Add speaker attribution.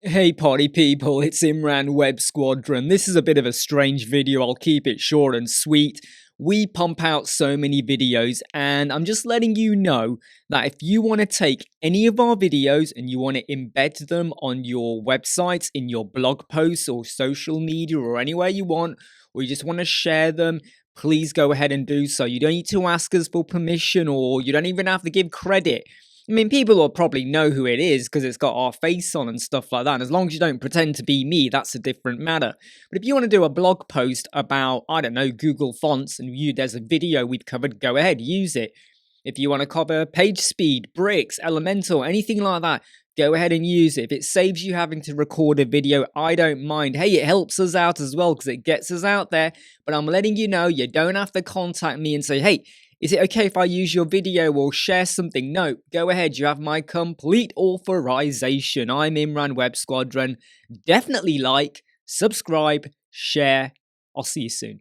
Speaker 1: Hey party people, it's Imran Web Squadron. This is a bit of a strange video, I'll keep it short and sweet. We pump out so many videos and I'm just letting you know that if you want to take any of our videos and you want to embed them on your websites, in your blog posts or social media or anywhere you want, or you just want to share them, please go ahead and do so. You don't need to ask us for permission or you don't even have to give credit. I mean, people will probably know who it is because it's got our face on and stuff like that. And as long as you don't pretend to be me, that's a different matter. But if you want to do a blog post about, I don't know, Google Fonts and there's a video we've covered, go ahead, use it. If you want to cover page speed, bricks, elemental, anything like that, go ahead and use it. If it saves you having to record a video, I don't mind. Hey, it helps us out as well because it gets us out there. But I'm letting you know, you don't have to contact me and say, hey, is it okay if I use your video or share something? No, go ahead. You have my complete authorization. I'm Imran Web Squadron. Definitely like, subscribe, share. I'll see you soon.